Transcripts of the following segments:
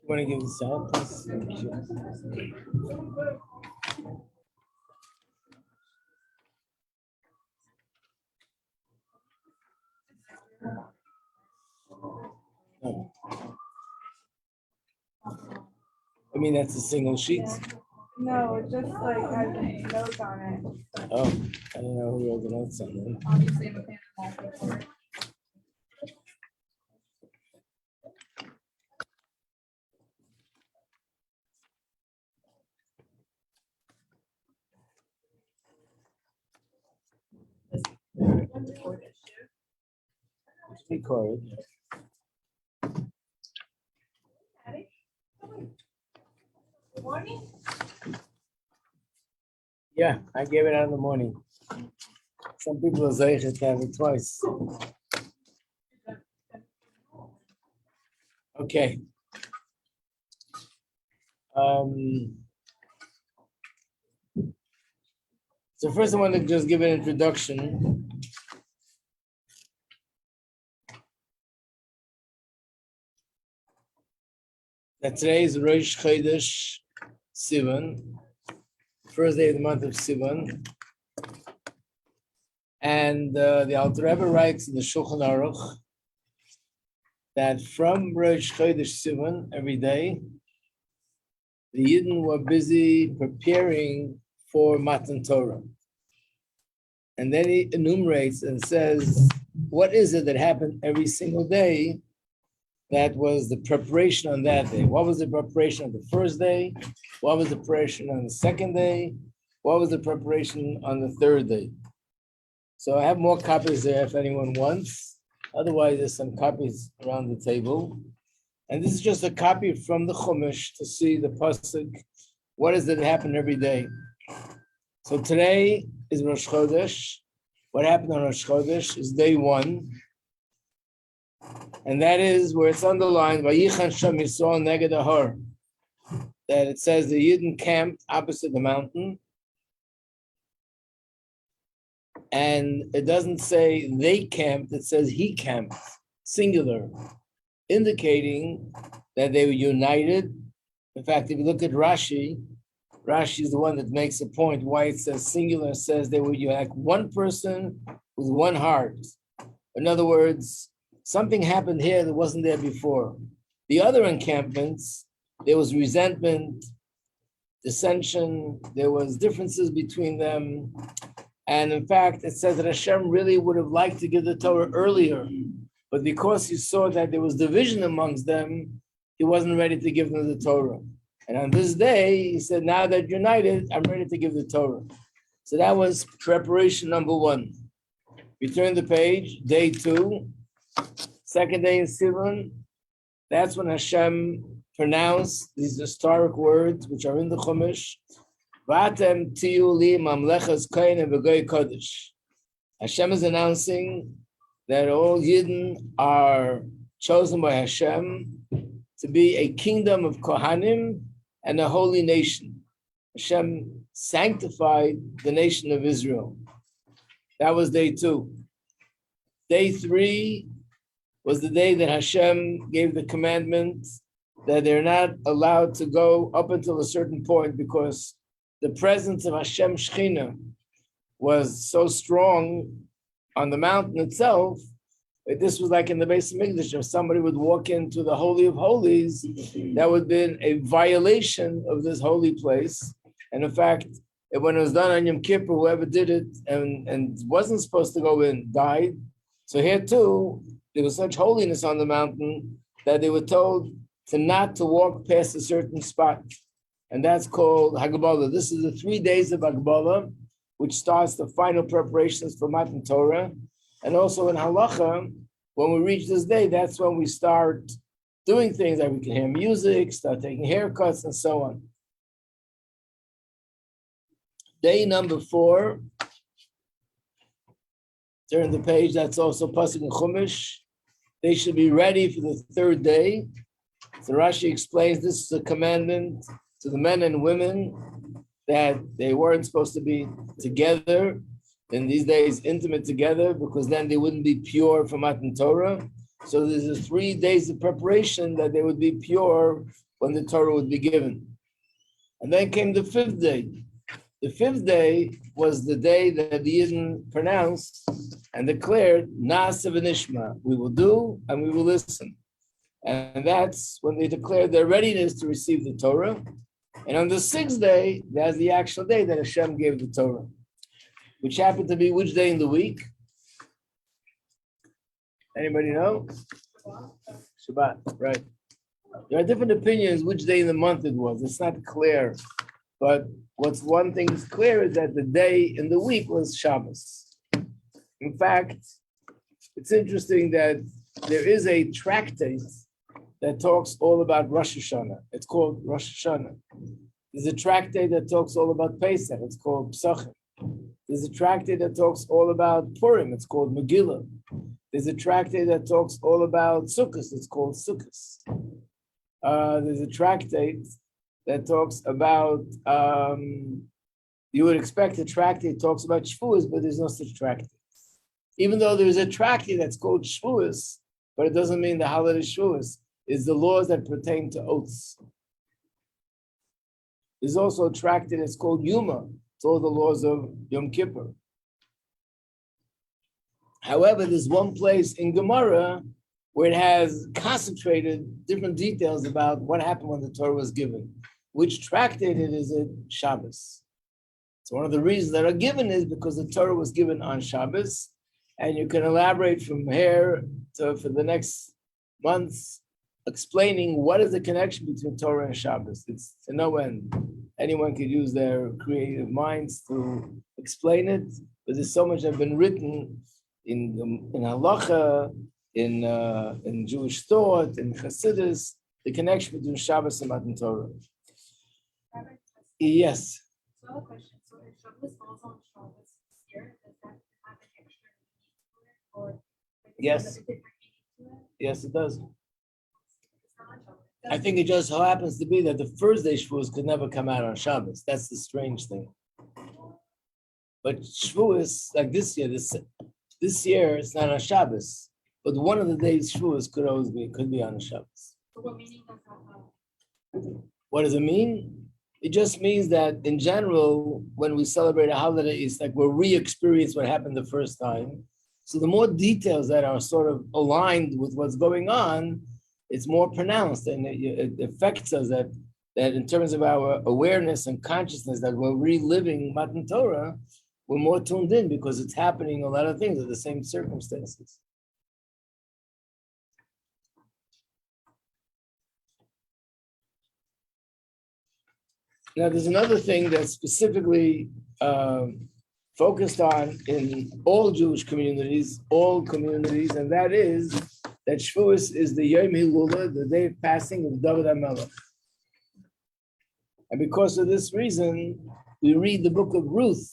You want to give this out, please? No. I mean, that's a single sheet. No, it just like has notes on it. Oh, I don't know who wrote the notes on them. Obviously, I'm a fan of multiple. Record. Good morning. Yeah, I gave it out in the morning. Some people are zeicher to have it twice. Okay. So first I want to just give an introduction. That today is Rosh Chodesh Sivan, first day of the month of Sivan. And the Alter Rebbe writes in the Shulchan Aruch that from Rosh Chodesh Sivan every day, the Yidden were busy preparing for Matan Torah. And then he enumerates and says, what is it that happened every single day that was the preparation on that day? What was the preparation on the first day? What was the preparation on the second day? What was the preparation on the third day? So I have more copies there if anyone wants. Otherwise, there's some copies around the table. And this is just a copy from the Chumash to see the pasuk. What is it that happened every day? So today is Rosh Chodesh. What happened on Rosh Chodesh is day one. And that is where it's underlined, Vayichan Shem Yisrael Neged Ahar, that it says the Yidden camped opposite the mountain. And it doesn't say they camped, it says he camped, singular, indicating that they were united. In fact, if you look at Rashi, Rashi is the one that makes a point why it says singular, says they were like one person with one heart. In other words, something happened here that wasn't there before. The other encampments, there was resentment, dissension, there was differences between them. And in fact, it says that Hashem really would have liked to give the Torah earlier, but because he saw that there was division amongst them, he wasn't ready to give them the Torah. And on this day, he said, now that you're united, I'm ready to give the Torah. So that was preparation number one. We turn the page, day two, second day in Sivan. That's when Hashem pronounced these historic words, which are in the Chumash. V'atem tiyu li mamlechas kohen v'goy kodesh. Hashem is announcing that all Yidden are chosen by Hashem to be a kingdom of Kohanim and a holy nation. Hashem sanctified the nation of Israel. That was day two. Day three was the day that Hashem gave the commandment that they're not allowed to go up until a certain point because the presence of Hashem Shechina was so strong on the mountain itself. This was like in the Beis Hamikdash. If somebody would walk into the Holy of Holies, that would have been a violation of this holy place. And in fact, when it was done on Yom Kippur, whoever did it and wasn't supposed to go in died. So here too, there was such holiness on the mountain that they were told not to walk past a certain spot. And that's called Hagabaldo. This is the 3 days of Hagabaldo, which starts the final preparations for Matan Torah. And also in Halacha, when we reach this day, that's when we start doing things like we can hear music, start taking haircuts, and so on. Day number 4, turn the page, that's also Pasuk in Chumash. They should be ready for the 3rd day. So Rashi explains this is a commandment to the men and women that they weren't supposed to be together in these days, intimate together, because then they wouldn't be pure for Matan Torah. So there's a 3 days of preparation that they would be pure when the Torah would be given. And then came the 5th day. The 5th day was the day that the Yidden pronounced and declared, Na'aseh v'nishma, we will do and we will listen. And that's when they declared their readiness to receive the Torah. And on the 6th day, that's the actual day that Hashem gave the Torah, which happened to be which day in the week? Anybody know? Shabbat, right. There are different opinions which day in the month it was. It's not clear. But what's one thing is clear is that the day in the week was Shabbos. In fact, it's interesting that there is a tractate that talks all about Rosh Hashanah. It's called Rosh Hashanah. There's a tractate that talks all about Pesach. It's called Psachim. There's a tractate that talks all about Purim. It's called Megillah. There's a tractate that talks all about Sukkot. It's called Sukkot. There's a tractate that talks about, you would expect a tractate talks about Shavuos, but there's no such tractate. Even though there's a tractate that's called Shavuos, but it doesn't mean the holiday Shavuos, is the laws that pertain to oaths. There's also a tractate that's called Yuma. It's all the laws of Yom Kippur. However, there's one place in Gemara where it has concentrated different details about what happened when the Torah was given. Which tractate it is it? Shabbos. So one of the reasons that are given is because the Torah was given on Shabbos, and you can elaborate from here to for the next months, explaining what is the connection between Torah and Shabbos. It's to no end. Anyone could use their creative minds to explain it, but there's so much that has been written in Halacha, in Jewish thought, in Hasidus, the connection between Shabbos and Matan Torah. Yes. So I have a question. So if Shabbos falls on Shabbos this year, does that have an extra meaning to it? Or Yes. a different meaning to it? Yes, it does. It's not on Shabbos. I think it just so happens to be that the first day Shavuos could never come out on Shabbos. That's the strange thing. But Shavuos, like this year it's not on Shabbos. But one of the days Shavuos could be on a Shabbos. So what meaning does that have? What does it mean? It just means that in general, when we celebrate a holiday, it's like we're re-experience what happened the first time. So the more details that are sort of aligned with what's going on, it's more pronounced, and it affects us that in terms of our awareness and consciousness that we're reliving Matan Torah, we're more tuned in because it's happening a lot of things at the same circumstances. Now, there's another thing that's specifically focused on in all Jewish communities, and that is that Shavuos is the Yom Hilula, the day of passing of David HaMelech. And because of this reason, we read the book of Ruth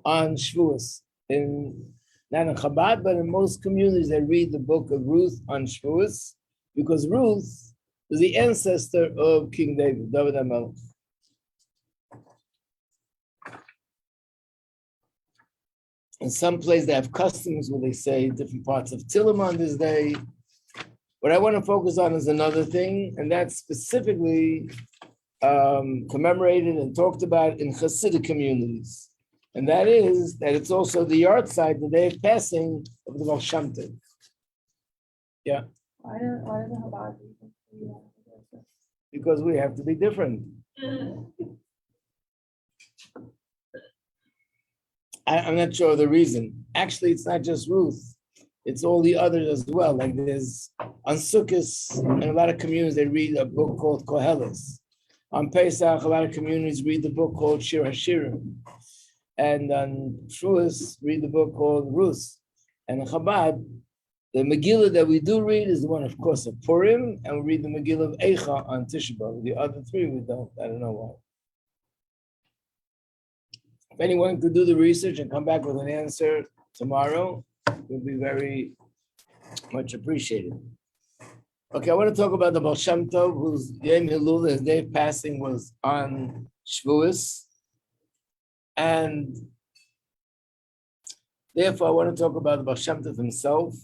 on Shavuos. Not in Chabad, but in most communities, they read the book of Ruth on Shavuos, because Ruth is the ancestor of King David HaMelech. In some places, they have customs where they say different parts of Tillim on this day. What I want to focus on is another thing, and that's specifically commemorated and talked about in Hasidic communities. And that is that it's also the yard side, the day of passing of the Baal Shem Tov. Yeah. Why does the Chabad do that? Because we have to be different. I'm not sure of the reason. Actually, it's not just Ruth. it's all the others as well. Like there's on Sukkot, in a lot of communities, they read a book called Koheles. On Pesach, a lot of communities read the book called Shir HaShirim. And on Shavuos, read the book called Rus. And in Chabad, the Megillah that we do read is the one, of course, of Purim, and we read the Megillah of Eicha on Tisha B'Av. The other three we don't. I don't know why. If anyone could do the research and come back with an answer tomorrow, it would be very much appreciated. Okay, I want to talk about the Baal Shem Tov, whose Yom Hilul, his day of passing, was on Shavuos. And therefore, I want to talk about the Baal Shem Tov himself.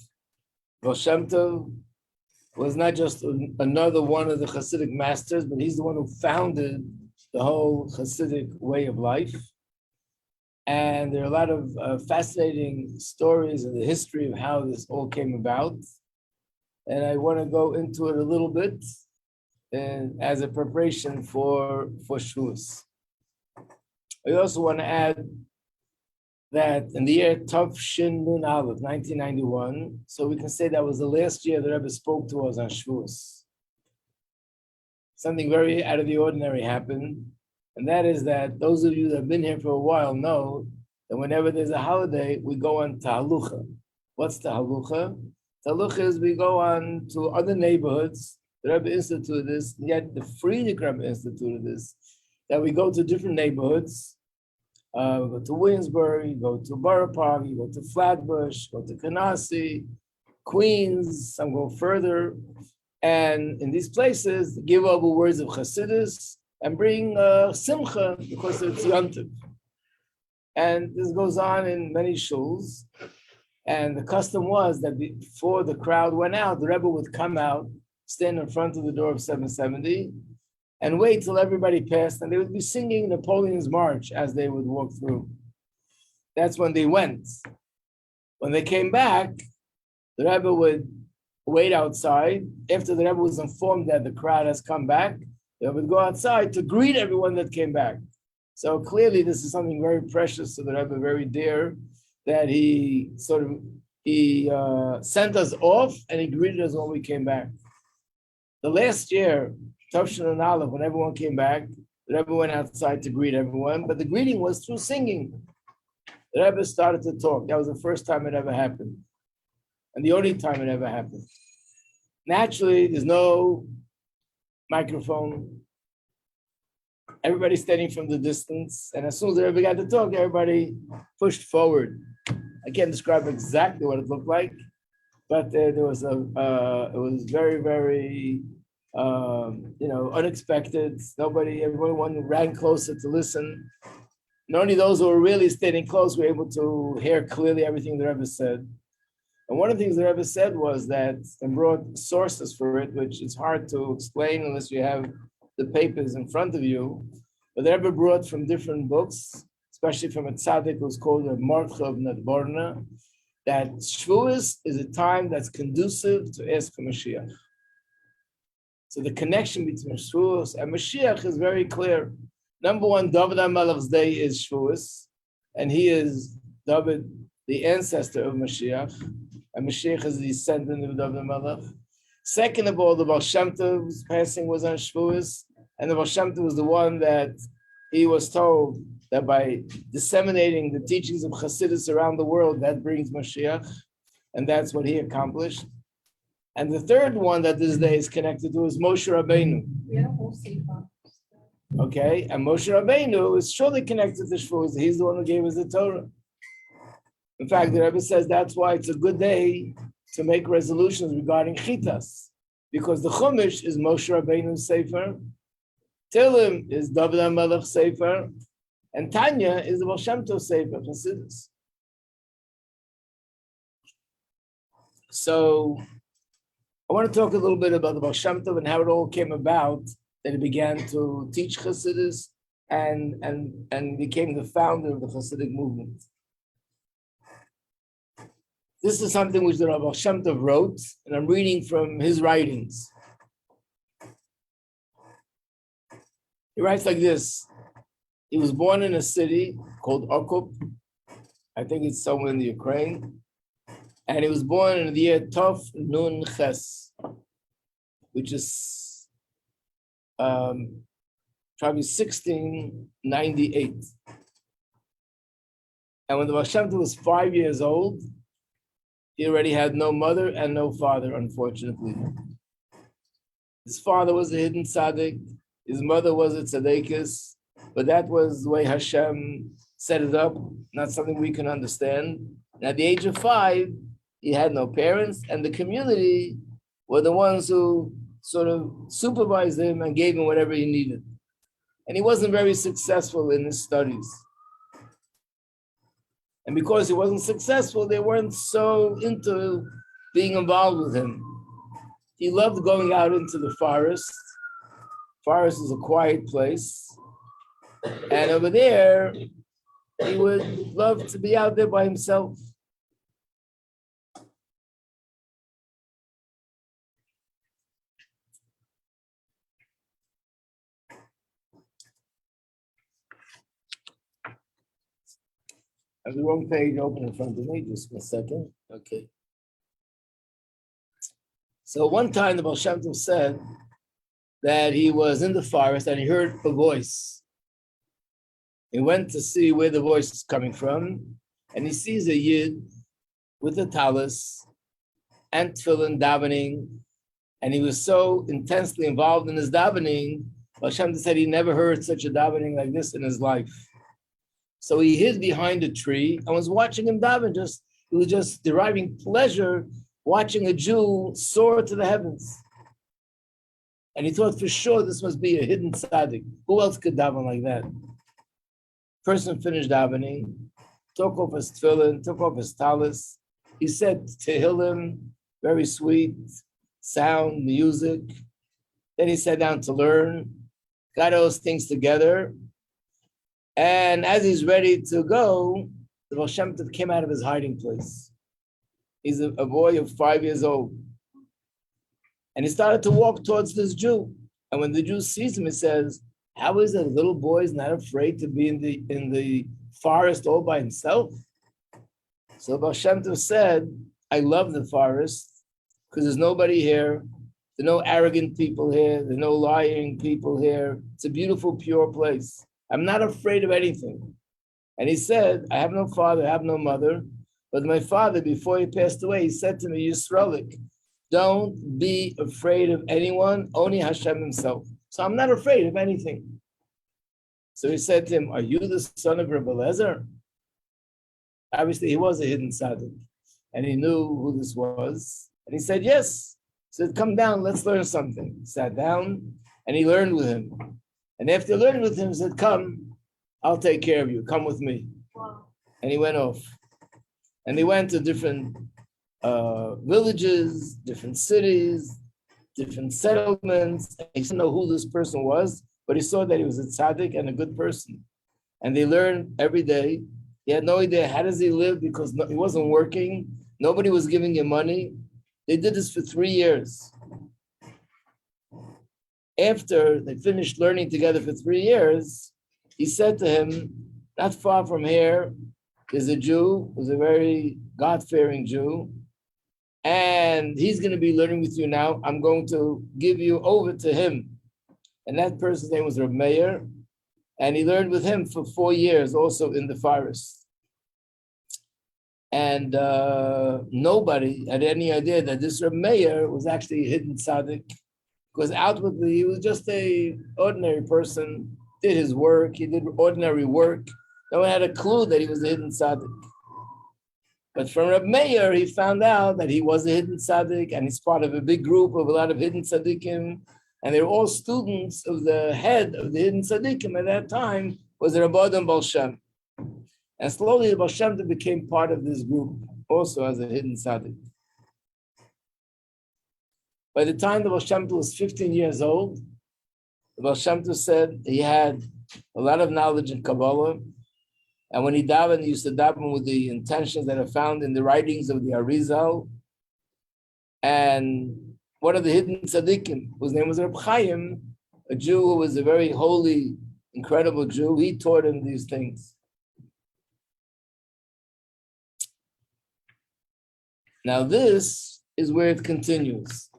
Baal Shem Tov was not just another one of the Hasidic masters, but he's the one who founded the whole Hasidic way of life. And there are a lot of fascinating stories in the history of how this all came about. And I want to go into it a little bit as a preparation for Shavuos. I also want to add that in the year Tov Shin Nun Aleph, 1991, so we can say that was the last year the Rebbe spoke to us on Shavuos. Something very out of the ordinary happened, and that is that those of you that have been here for a while know that whenever there's a holiday, we go on Tahalucha. What's Tahalucha? Tahalucha is we go on to other neighborhoods. The Rebbe instituted this, yet the Friedrich Rebbe instituted this, that we go to different neighborhoods. We go to Williamsburg, you go to Borough Park, you go to Flatbush, go to Canarsie, Queens, some go further. And in these places, give over words of Chassidus and bring Simcha because it's Yontiv. And this goes on in many shuls. And the custom was that before the crowd went out, the Rebbe would come out, stand in front of the door of 770, and wait till everybody passed, and they would be singing Napoleon's March as they would walk through. That's when they went. When they came back, the Rebbe would wait outside. After the Rebbe was informed that the crowd has come back, they would go outside to greet everyone that came back. So clearly this is something very precious to the Rebbe, very dear, that he sent us off and he greeted us when we came back. The last year, Tavshin and Aleph, when everyone came back, the Rebbe went outside to greet everyone, but the greeting was through singing. The Rebbe started to talk. That was the first time it ever happened, and the only time it ever happened. Naturally, there's no microphone. Everybody's standing from the distance, and as soon as the Rebbe got to talk, everybody pushed forward. I can't describe exactly what it looked like, but there was it was very, very unexpected. Everyone ran closer to listen. And only those who were really standing close were able to hear clearly everything the Rebbe said. And one of the things the Rebbe said was that, and brought sources for it, which is hard to explain unless you have the papers in front of you, but the Rebbe brought from different books, especially from a tzaddik who's called a Mordcha of Nadborna, that Shavuos is a time that's conducive to ask for Mashiach. So the connection between Shavuos and Mashiach is very clear. Number one, David HaMelech's day is Shavuos, and he is David, the ancestor of Mashiach, and Mashiach is the descendant of David HaMelech. Second of all, the Baal Shem Tov's passing was on Shavuos, and the Baal Shem Tov was the one that he was told that by disseminating the teachings of Chassidus around the world, that brings Mashiach, and that's what he accomplished. And the third one that this day is connected to is Moshe Rabbeinu. Okay, and Moshe Rabbeinu is surely connected to Shavuos. He's the one who gave us the Torah. In fact, the Rebbe says that's why it's a good day to make resolutions regarding Chitas, because the Chumash is Moshe Rabbeinu's Sefer, Tehillim is David HaMelech's Sefer, and Tanya is the Baal Shem Tov Sefer, Chassidus. So I want to talk a little bit about the Baal Shem Tov and how it all came about, that he began to teach Chassidus and became the founder of the Hasidic movement. This is something which the Baal Shem Tov wrote, and I'm reading from his writings. He writes like this. He was born in a city called Okup. I think it's somewhere in the Ukraine. And he was born in the year Tov Nun Ches, which is probably 1698. And when the Baal Shem Tov was 5 years old, he already had no mother and no father, unfortunately. His father was a hidden tzaddik, his mother was a tzaddikus, but that was the way Hashem set it up, not something we can understand. And at the age of 5, he had no parents, and the community were the ones who sort of supervised him and gave him whatever he needed. And he wasn't very successful in his studies. And because he wasn't successful, they weren't so into being involved with him. He loved going out into the forest. Forest is a quiet place. And over there, he would love to be out there by himself. I have the wrong page open in front of me, just a second. Okay. So one time the Baal Shem Tov said that he was in the forest and he heard a voice. He went to see where the voice is coming from, and he sees a Yid with a talis and tefillin davening, and he was so intensely involved in his davening, Baal Shem Tov said he never heard such a davening like this in his life. So he hid behind a tree and was watching him daven. He was just deriving pleasure watching a Jew soar to the heavens. And he thought for sure this must be a hidden tzaddik. Who else could daven like that? Person finished davening, took off his tefillin, took off his talis. He said Tehillim, very sweet, sound, music. Then he sat down to learn, got all those things together. And as he's ready to go, the Baal Shem Tov came out of his hiding place. He's a boy of 5 years old. And he started to walk towards this Jew. And when the Jew sees him, he says, how is it a little boy is not afraid to be in the forest all by himself? So Baal Shem Tov said, I love the forest because there's nobody here. There are no arrogant people here. There are no lying people here. It's a beautiful, pure place. I'm not afraid of anything. And he said, I have no father, I have no mother. But my father, before he passed away, he said to me, Yisraelik, don't be afraid of anyone, only Hashem himself. So I'm not afraid of anything. So he said to him, are you the son of Rabbi Lezer? Obviously, he was a hidden tzaddik. And he knew who this was. And he said, yes. He said, come down, let's learn something. He sat down and he learned with him. And after learning with him, he said, come, I'll take care of you. Come with me. Wow. And he went off. And they went to different villages, different cities, different settlements. He didn't know who this person was, but he saw that he was a tzaddik and a good person. And they learned every day. He had no idea how does he live because he wasn't working. Nobody was giving him money. They did this for 3 years. After they finished learning together for 3 years, he said to him, not far from here, there's a Jew, who's a very God-fearing Jew, and he's going to be learning with you now. I'm going to give you over to him. And that person's name was Rabbi Meir, and he learned with him for 4 years, also in the forest. And nobody had any idea that this Rabbi Meir was actually a hidden tzaddik, because outwardly he was just an ordinary person, did his work, he did ordinary work. No one had a clue that he was a hidden tzaddik. But from Rabbi Meir, he found out that he was a hidden tzaddik, and he's part of a big group of a lot of hidden tzaddikim, and they're all students of the head of the hidden tzaddikim at that time, was Rabbi Baal Shem. And slowly the Baal Shem Tov became part of this group, also as a hidden tzaddik. By the time the Baal Shem Tov was 15 years old, the Baal Shem Tov said he had a lot of knowledge in Kabbalah. And when he davened, he used to daven with the intentions that are found in the writings of the Arizal. And one of the hidden tzaddikim, whose name was Reb Chaim, a Jew who was a very holy, incredible Jew, he taught him these things. Now this is where it continues.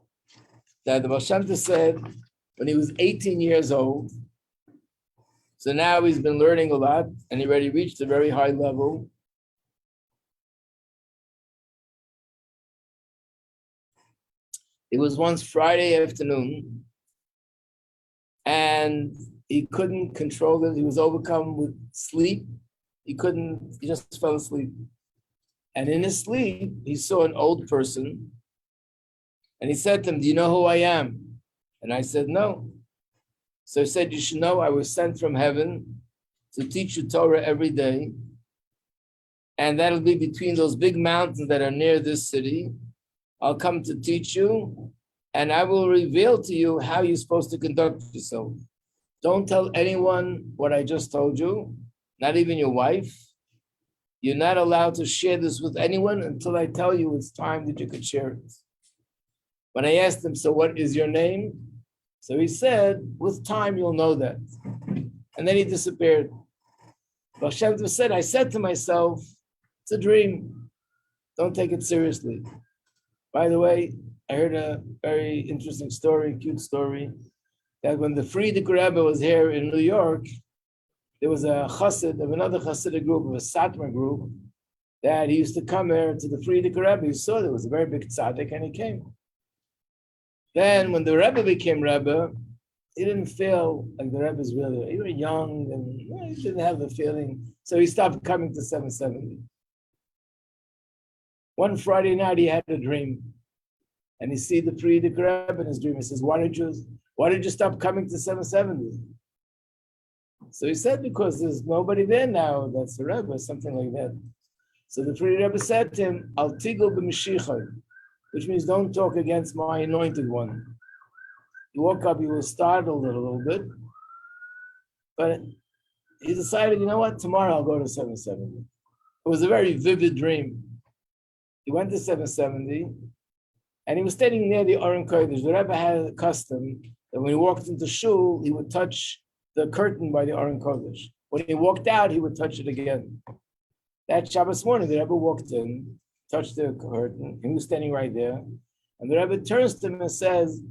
That the Baal Shem Tov said when he was 18 years old, so now he's been learning a lot and he already reached a very high level. It was once Friday afternoon and he couldn't control it. He was overcome with sleep. He just fell asleep. And in his sleep, he saw an old person and he said to him, "Do you know who I am?" And I said, "No." So he said, "You should know I was sent from heaven to teach you Torah every day. And that'll be between those big mountains that are near this city. I'll come to teach you, and I will reveal to you how you're supposed to conduct yourself. Don't tell anyone what I just told you, not even your wife. You're not allowed to share this with anyone until I tell you it's time that you could share it." When I asked him, "So what is your name?" So he said, "With time, you'll know that." And then he disappeared. Baal Shem Tov said, I said to myself, it's a dream. Don't take it seriously. By the way, I heard a very interesting story, cute story, that when the Frierdiker Rebbe was here in New York, there was a chassid of another Hasidic group, of a Satmar group, that he used to come here to the Frierdiker Rebbe. He saw there was a very big tzaddik, and he came. Then when the Rebbe became Rebbe, he didn't feel like the Rebbe's really, he was young, and he didn't have the feeling. So he stopped coming to 770. One Friday night, he had a dream. And he see the Frierdiker Rebbe in his dream. He says, why did you stop coming to 770? So he said, because there's nobody there now, that's the Rebbe, something like that. So the Frierdiker Rebbe said to him, Al tigel b'mishichai, which means don't talk against my anointed one. He woke up, he was startled a little bit, but he decided, you know what, tomorrow I'll go to 770. It was a very vivid dream. He went to 770, and he was standing near the Aron Kodesh. The Rebbe had a custom that when he walked into shul, he would touch the curtain by the Aron Kodesh. When he walked out, he would touch it again. That Shabbos morning, the Rebbe walked in, touched the curtain, he was standing right there, and the Rebbe turns to him and says,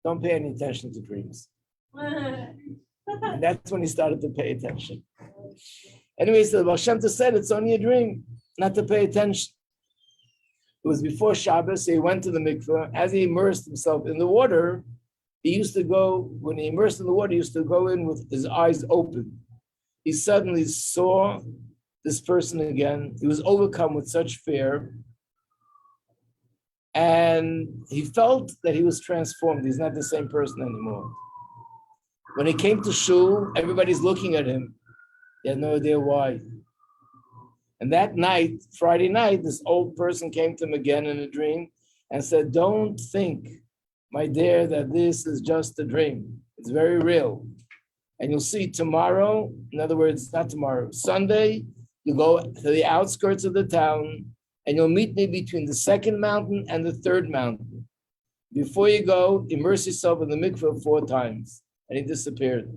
don't pay any attention to dreams. And that's when he started to pay attention. Anyway, so Baal Shem Tov said it's only a dream, not to pay attention. It was before Shabbos, so he went to the mikveh. As he immersed himself in the water, he used to go, when he immersed in the water, he used to go in with his eyes open. He suddenly saw this person again. He was overcome with such fear. And he felt that he was transformed. He's not the same person anymore. When he came to shul, everybody's looking at him. They had no idea why. And that night, Friday night, this old person came to him again in a dream and said, don't think, my dear, that this is just a dream. It's very real. And you'll see tomorrow, in other words, not tomorrow, Sunday, you go to the outskirts of the town and you'll meet me between the second mountain and the third mountain. Before you go, immerse yourself in the mikveh 4 times. And he disappeared.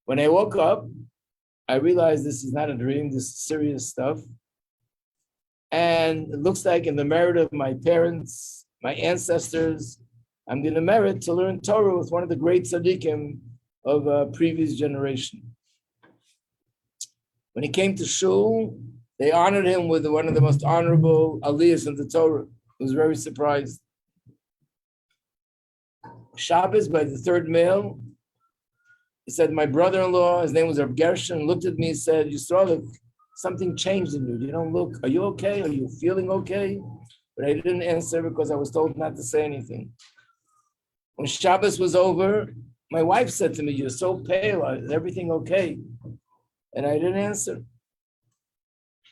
When I woke up, I realized this is not a dream, this is serious stuff. And it looks like in the merit of my parents, my ancestors, I'm going to merit to learn Torah with one of the great tzaddikim of a previous generation. When he came to shul, they honored him with one of the most honorable aliyahs in the Torah. He was very surprised. Shabbos, by the third meal, he said, my brother-in-law, his name was Reb Gershon, looked at me and said, Yisrael, something changed in you. You don't look, are you okay? Are you feeling okay? But I didn't answer because I was told not to say anything. When Shabbos was over, my wife said to me, you're so pale, is everything okay? And I didn't answer.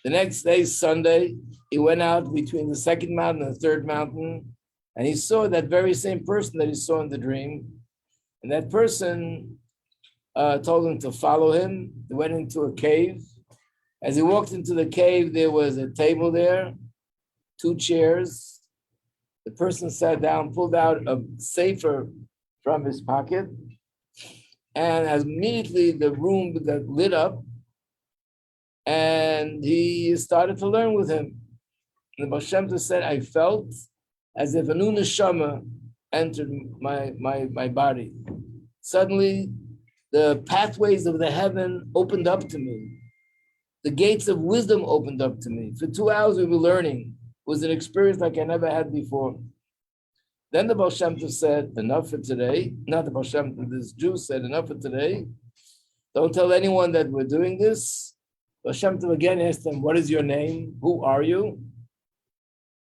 The next day, Sunday, he went out between the second mountain and the third mountain, and he saw that very same person that he saw in the dream. And that person told him to follow him. They went into a cave. As he walked into the cave, there was a table there, 2 chairs. The person sat down, pulled out a sefer from his pocket, and as immediately the room got lit up, and he started to learn with him. And the Baal Shem Tov said, I felt as if a new neshama entered my body. Suddenly, the pathways of the heaven opened up to me. The gates of wisdom opened up to me. For 2 hours we were learning. It was an experience like I never had before. Then the Baal Shem Tov said, enough for today. Not the Baal Shem Tov, this Jew said, enough for today. Don't tell anyone that we're doing this. Baal Shem Tov again asked him, what is your name? Who are you?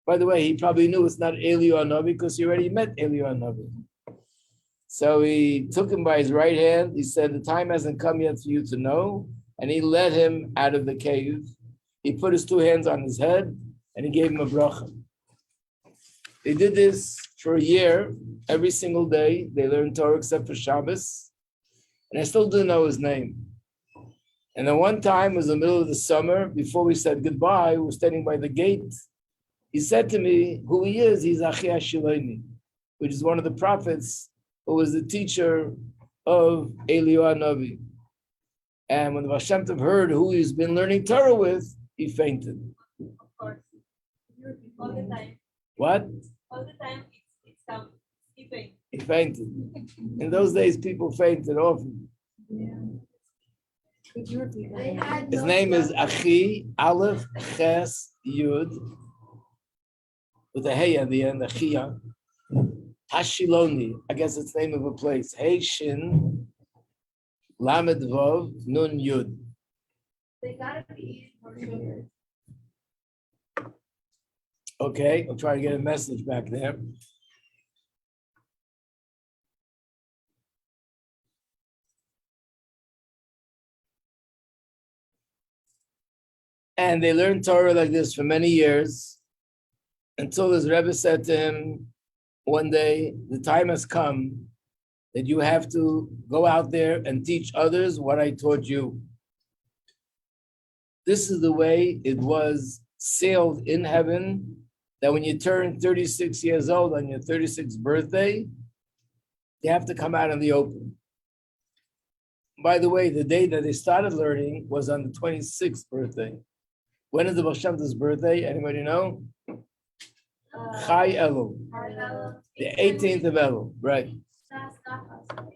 By the way, he probably knew it's not Eliyahu Hanavi because he already met Eliyahu Hanavi. So he took him by his right hand. He said, the time hasn't come yet for you to know. And he led him out of the cave. He put his 2 hands on his head and he gave him a bracha. They did this for a year. Every single day, they learned Torah except for Shabbos. And I still didn't know his name. And then one time, it was the middle of the summer, before we said goodbye, we were standing by the gate. He said to me, who he is, he's Achi Shiloni, which is one of the prophets who was the teacher of Eliyahu Hanavi. And when the Baal Shem Tov heard who he's been learning Torah with, he fainted. Of course. All the time. What? All the time it's sleeping. He fainted. In those days, people fainted often. Could you repeat that? His name is Achi Aleph Ches Yud with a hey at the end, Achia. Hashiloni, I guess it's the name of a place. Hey Shin Lamed Vav Nun Yud. They gotta be more sugar. Okay, I'll try to get a message back there. And they learned Torah like this for many years until his Rebbe said to him one day, the time has come that you have to go out there and teach others what I taught you. This is the way it was sealed in heaven, that when you turn 36 years old on your 36th birthday, you have to come out in the open. By the way, the day that they started learning was on the 26th birthday. When is the Baal Shem Tov's birthday? Anybody know? Chai Elul. The 18th of Elul, right?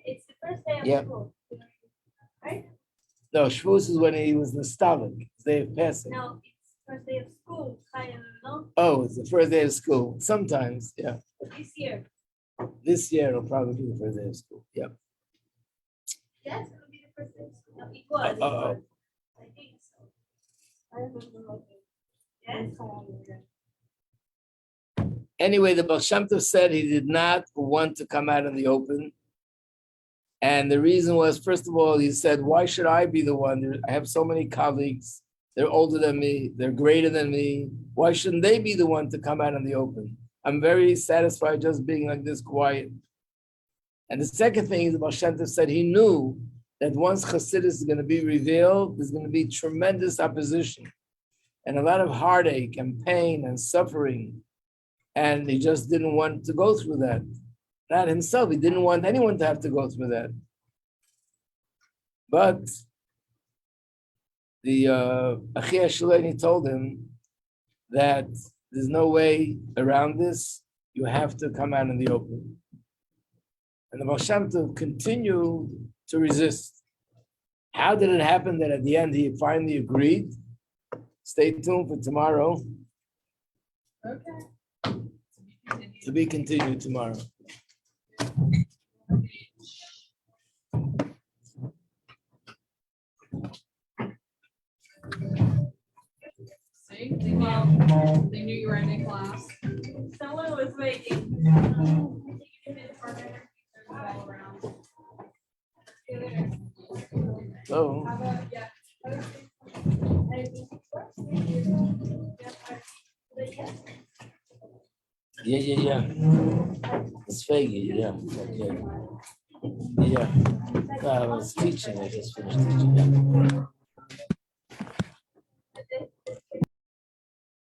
It's the first day of Yep. school. Right? No, Shavuos is when he was nostalgic, the day of passing. No, it's first day of school. No? Oh, it's the first day of school. Sometimes, yeah. This year. This year it'll probably be the first day of school. Yep. Yes, it will be the first day of school. No, it was. Uh-oh. I think so. I remember. Yes. Anyway, the Baal Shem Tov said he did not want to come out in the open. And the reason was, first of all, he said, why should I be the one? I have so many colleagues. They're older than me. They're greater than me. Why shouldn't they be the one to come out in the open? I'm very satisfied just being like this quiet. And the second thing is, the Baal Shem Tov said he knew that once Hasidus is going to be revealed, there's going to be tremendous opposition and a lot of heartache and pain and suffering. And he just didn't want to go through that. Not himself, he didn't want anyone to have to go through that. But the Achia Shaleni told him that there's no way around this. You have to come out in the open. And the Baal Shem Tov continued to resist. How did it happen that at the end he finally agreed? Stay tuned for tomorrow. Okay. To be continued tomorrow. See, they knew you were in class. Someone was waiting. All around. So, yeah. It's faggy, yeah. Yeah. I was teaching, I just finished teaching. Yeah.